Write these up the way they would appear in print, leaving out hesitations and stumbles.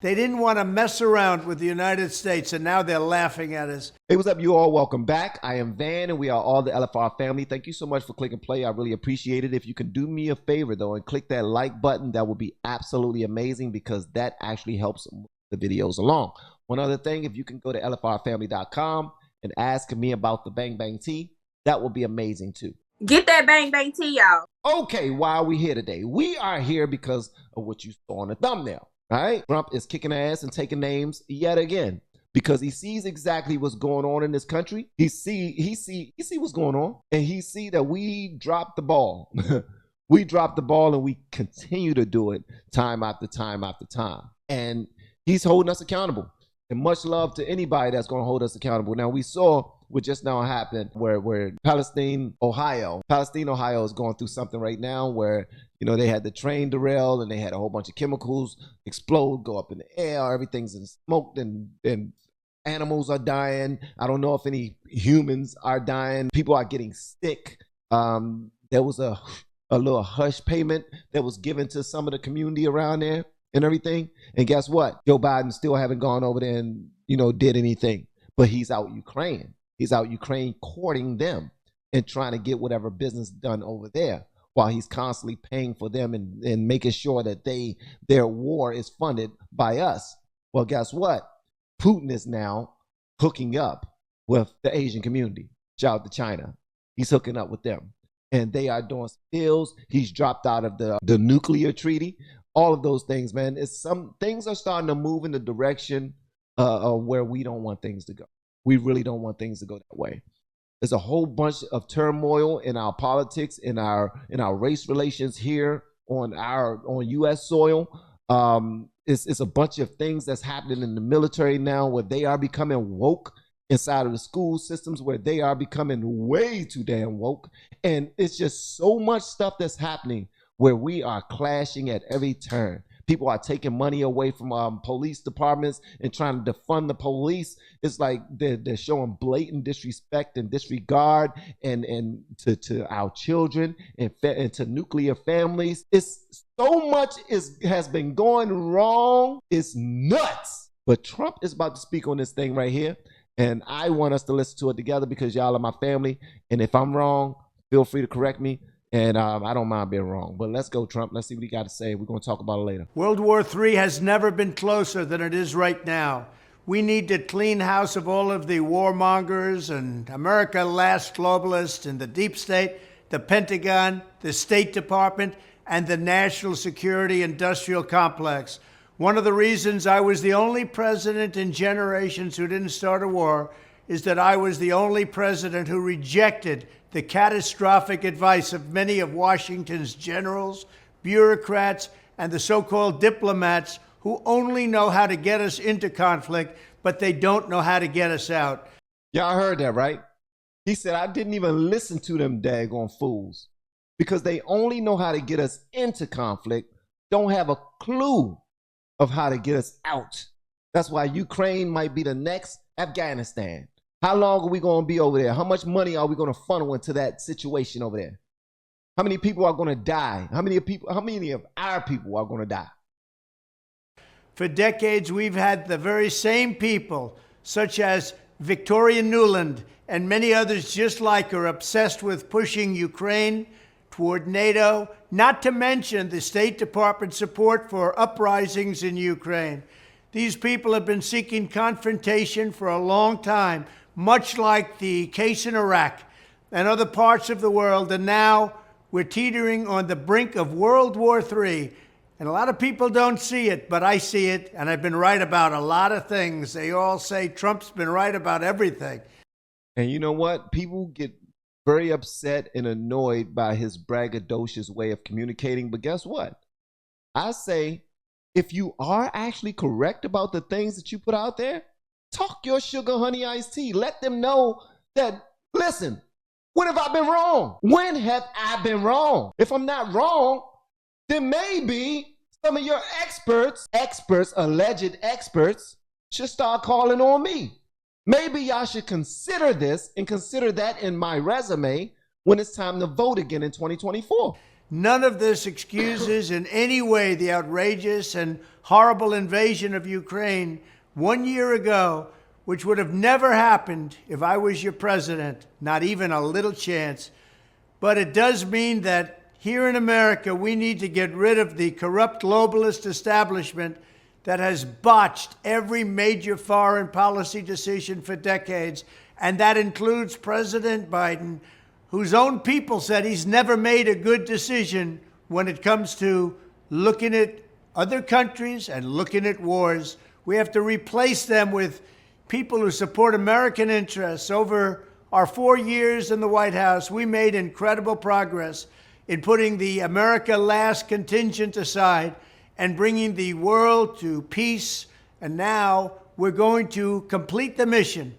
They didn't want to mess around with the United States, and now they're laughing at us. Hey, what's up, you all? Welcome back. I am Van, and we are all the LFR family. Thank you so much for clicking play. I really appreciate it. If you can do me a favor, though, and click that like button, that would be absolutely amazing because that actually helps move the videos along. One other thing, if you can go to LFRFamily.com and ask me about the Bang Bang Tea, that would be amazing, too. Get that Bang Bang Tea, y'all. Okay, why are we here today? We are here because of what you saw on the thumbnail. All right, Trump is kicking ass and taking names yet again because he sees exactly what's going on in this country. He see what's going on, and he see that we dropped the ball. We dropped the ball, and we continue to do it time after time after time. And he's holding us accountable. And much love to anybody that's going to hold us accountable. Now, we saw what just now happened where Palestine, Ohio is going through something right now where, you know, they had the train derail and they had a whole bunch of chemicals explode, go up in the air. Everything's in smoke and animals are dying. I don't know if any humans are dying. People are getting sick. There was a little hush payment that was given to some of the community around there and everything. And guess what? Joe Biden still haven't gone over there and, you know, did anything. But he's out Ukraine. He's out Ukraine courting them and trying to get whatever business done over there while he's constantly paying for them and making sure that their war is funded by us. Well, guess what? Putin is now hooking up with the Asian community. Shout out to China. He's hooking up with them. And they are doing deals. He's dropped out of the nuclear treaty. All of those things, man. Some things are starting to move in the direction of where we don't want things to go. We really don't want things to go that way. There's a whole bunch of turmoil in our politics, in our race relations here on U.S. soil. It's a bunch of things that's happening in the military now where they are becoming woke inside of the school systems, where they are becoming way too damn woke. And it's just so much stuff that's happening where we are clashing at every turn. People are taking money away from police departments and trying to defund the police. It's like they're showing blatant disrespect and disregard and to our children and to nuclear families. It's so much has been going wrong. It's nuts. But Trump is about to speak on this thing right here. And I want us to listen to it together because y'all are my family. And if I'm wrong, feel free to correct me. And I don't mind being wrong. But let's go, Trump. Let's see what he got to say. We're going to talk about it later. World War III has never been closer than it is right now. We need to clean house of all of the warmongers and America last globalists and the deep state, the Pentagon, the State Department, and the national security industrial complex. One of the reasons I was the only president in generations who didn't start a war is that I was the only president who rejected the catastrophic advice of many of Washington's generals, bureaucrats, and the so-called diplomats who only know how to get us into conflict, but they don't know how to get us out. Y'all heard that, right? He said, I didn't even listen to them daggone fools because they only know how to get us into conflict, don't have a clue of how to get us out. That's why Ukraine might be the next Afghanistan. How long are we going to be over there? How much money are we going to funnel into that situation over there? How many people are going to die? How many of our people are going to die? For decades, we've had the very same people, such as Victoria Nuland and many others just like her, obsessed with pushing Ukraine toward NATO, not to mention the State Department support for uprisings in Ukraine. These people have been seeking confrontation for a long time, much like the case in Iraq and other parts of the world. And now we're teetering on the brink of World War III. And a lot of people don't see it, but I see it. And I've been right about a lot of things. They all say Trump's been right about everything. And you know what? People get very upset and annoyed by his braggadocious way of communicating. But guess what? I say, if you are actually correct about the things that you put out there, talk your sugar honey iced tea. Let them know that, listen, when have I been wrong? When have I been wrong? If I'm not wrong, then maybe some of your experts, alleged experts, should start calling on me. Maybe y'all should consider this and consider that in my resume when it's time to vote again in 2024. None of this excuses in any way the outrageous and horrible invasion of Ukraine 1 year ago, which would have never happened if I was your president, not even a little chance. But it does mean that here in America, we need to get rid of the corrupt globalist establishment that has botched every major foreign policy decision for decades. And that includes President Biden, whose own people said he's never made a good decision when it comes to looking at other countries and looking at wars. We have to replace them with people who support American interests. Over our 4 years in the White House, we made incredible progress in putting the America Last contingent aside and bringing the world to peace. And now we're going to complete the mission.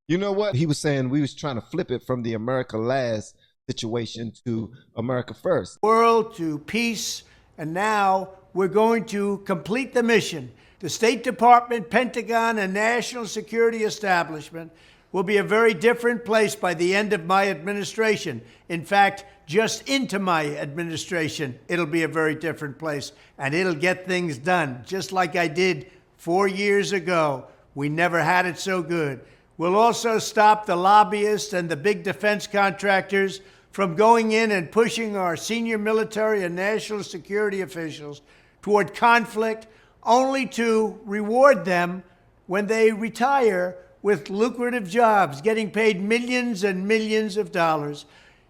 You know what? He was saying we was trying to flip it from the America Last situation to America First. World to peace. And now we're going to complete the mission. The State Department, Pentagon, and national security establishment will be a very different place by the end of my administration. In fact, just into my administration, it'll be a very different place, and it'll get things done, just like I did 4 years ago. We never had it so good. We'll also stop the lobbyists and the big defense contractors from going in and pushing our senior military and national security officials toward conflict, only to reward them when they retire with lucrative jobs, getting paid millions and millions of dollars.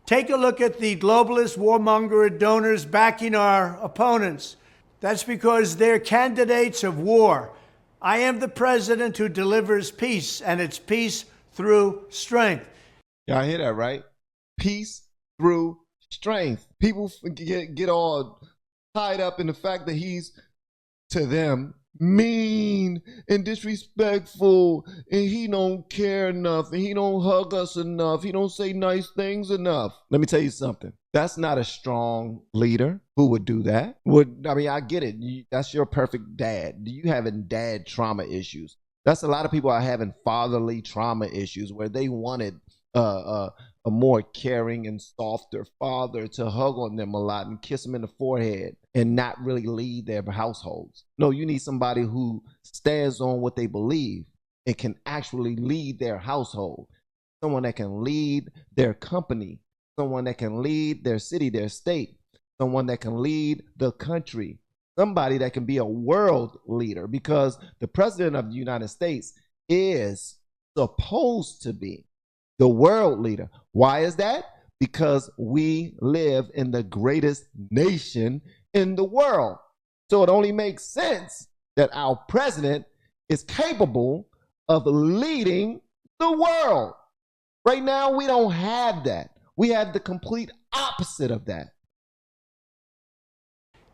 Take a look at the globalist warmonger donors backing our opponents. That's because they're candidates of war. I am the president who delivers peace, and it's peace through strength. Y'all hear that, right? Peace through strength. People get all tied up in the fact that he's, to them, mean and disrespectful, and he don't care enough, and he don't hug us enough, he don't say nice things enough. Let me tell you something. That's not a strong leader who would do that. I get it. That's your perfect dad. You having dad trauma issues. That's a lot of people are having fatherly trauma issues where they wanted a more caring and softer father to hug on them a lot and kiss them in the forehead and not really lead their households. No, you need somebody who stands on what they believe and can actually lead their household. Someone that can lead their company. Someone that can lead their city, their state. Someone that can lead the country. Somebody that can be a world leader, because the president of the United States is supposed to be the world leader. Why is that? Because we live in the greatest nation in the world. So it only makes sense that our president is capable of leading the world. Right now, we don't have that. We have the complete opposite of that.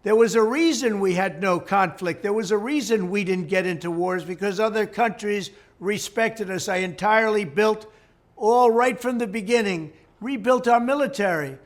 There was a reason we had no conflict. There was a reason we didn't get into wars, because other countries respected us. I entirely built, all right from the beginning, rebuilt our military.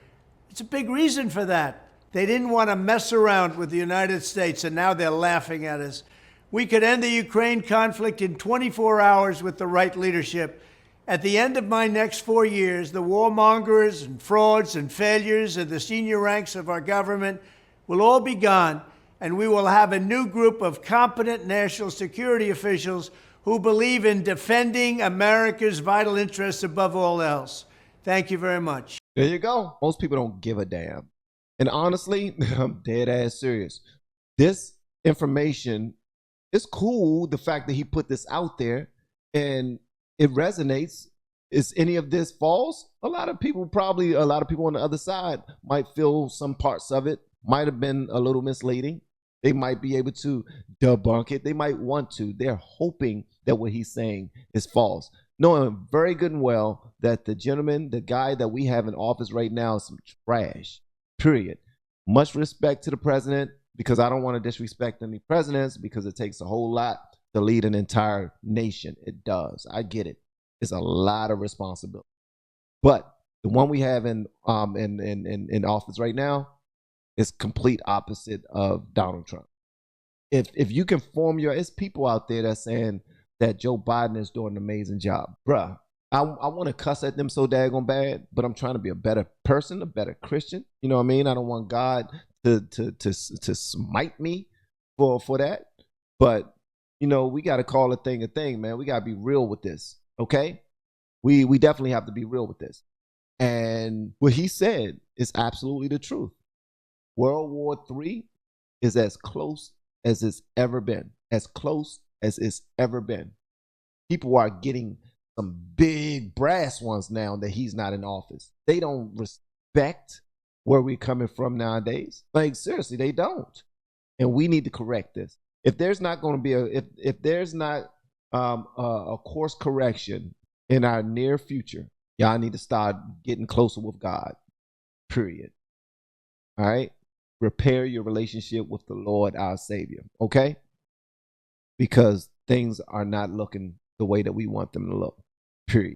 It's a big reason for that. They didn't want to mess around with the United States, and now they're laughing at us. We could end the Ukraine conflict in 24 hours with the right leadership. At the end of my next 4 years, the warmongers and frauds and failures in the senior ranks of our government will all be gone, and we will have a new group of competent national security officials who believe in defending America's vital interests above all else. Thank you very much. There you go. Most people don't give a damn. And honestly, I'm dead ass serious. This information is cool, the fact that he put this out there, and it resonates. Is any of this false? A lot of people on the other side might feel some parts of it might have been a little misleading. They might be able to debunk it. They might want to. They're hoping that what he's saying is false, knowing very good and well that the guy that we have in office right now is some trash, period. Much respect to the president, because I don't want to disrespect any presidents, because it takes a whole lot to lead an entire nation. It does. I get it. It's a lot of responsibility. But the one we have in office right now is complete opposite of Donald Trump. If you can form it's people out there that's saying that Joe Biden is doing an amazing job. Bruh, I want to cuss at them so daggone bad, but I'm trying to be a better person, a better Christian. You know what I mean? I don't want God to smite me for that. But you know, we got to call a thing, man. We got to be real with this, okay? We definitely have to be real with this. And what he said is absolutely the truth. World War III is as close as it's ever been. As close as it's ever been. People are getting some big brass ones now that he's not in office. They don't respect where we're coming from nowadays. Like, seriously, they don't. And we need to correct this. If there's not going to be if there's not a course correction in our near future, y'all need to start getting closer with God. Period. All right? Repair your relationship with the Lord, our Savior. Okay? Because things are not looking the way that we want them to look. Period.